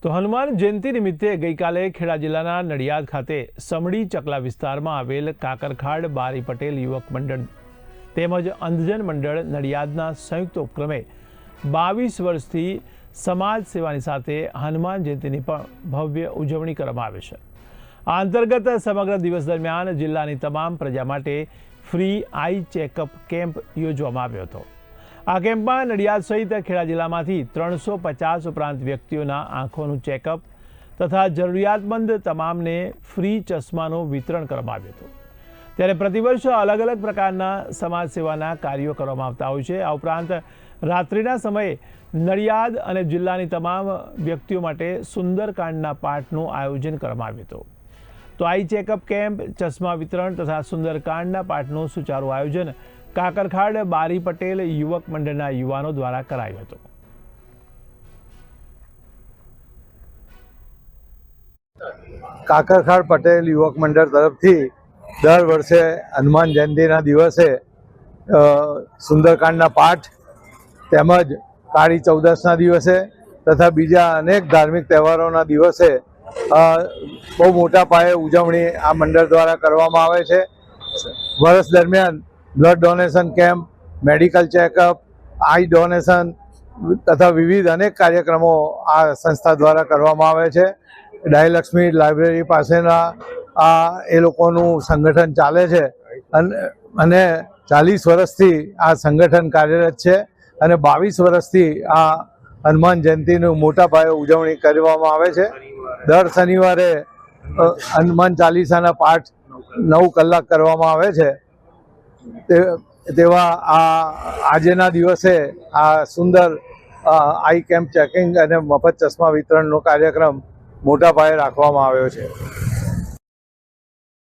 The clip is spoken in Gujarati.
તો હનુમાન જયંતિ નિમિત્તે ગઈકાલે ખેડા જિલ્લાના નડિયાદ ખાતે સમડી ચકલા વિસ્તારમાં આવેલ કાકરખાડ બારી પટેલ યુવક મંડળ તેમજ અંધજન મંડળ નડિયાદના સંયુક્ત ઉપક્રમે 22 વર્ષથી સમાજ સેવાની સાથે હનુમાન જયંતિની પણ ભવ્ય ઉજવણી કરવામાં આવે છે। આ અંતર્ગત સમગ્ર દિવસ દરમિયાન જિલ્લાની તમામ પ્રજા માટે ફ્રી આઈ ચેકઅપ કેમ્પ યોજવામાં આવ્યો હતો। આ કેમ્પમાં નડિયાદ સહિત ખેડા જિલ્લામાંથી 350 ઉપરાંત વ્યક્તિઓના આંખોનું ચેકઅપ તથા જરૂરિયાતમંદ તમામને ફ્રી ચશ્માનું વિતરણ કરવામાં આવ્યું હતું। ત્યારે પ્રતિવર્ષ અલગ અલગ પ્રકારના સમાજ સેવાના કાર્યો કરવામાં આવતા હોય છે। આ ઉપરાંત રાત્રિના સમયે નડિયાદ અને જિલ્લાની તમામ વ્યક્તિઓ માટે સુંદરકાંડના પાઠનું આયોજન કરવામાં આવ્યું હતું। તો આઈ ચેકઅપ કેમ્પ, ચશ્મા વિતરણ તથા સુંદરકાંડના પાઠનું સુચારું આયોજન કાકરખાડ બારી પટેલ યુવક મંડળના યુવાનો દ્વારા કરાયું હતું। કાકરખાડ પટેલ યુવક મંડળ તરફથી દર વર્ષે હનુમાન જયંતિના દિવસે સુંદરકાંડના પાઠ તેમજ કાળી ચૌદસના દિવસે તથા બીજા અનેક ધાર્મિક તહેવારોના દિવસે બહુ મોટા પાયે ઉજવણી આ મંડળ દ્વારા કરવામાં આવે છે। વર્ષ દરમિયાન blood donation camp, medical checkup, eye donation તથા વિવિધ અનેક કાર્યક્રમો આ સંસ્થા દ્વારા કરવામાં આવે છે। ડાયલક્ષ્મી લાઇબ્રેરી પાસેના એ લોકોનું સંગઠન ચાલે છે અને 40 વર્ષથી આ સંગઠન કાર્યરત છે અને 22 વર્ષથી આ હનુમાન જયંતિનું મોટા પાયે ઉજવણી કરવામાં આવે છે। દર શનિવારે હનુમાન ચાલીસાના પાઠ 9 કલાક કરવામાં આવે છે। તેવા આજના દિવસે આ સુંદર આઈ કેમ્પ ચેકિંગ અને મફત ચશ્મા વિતરણનો કાર્યક્રમ મોટા પાયે રાખવામાં આવ્યો છે।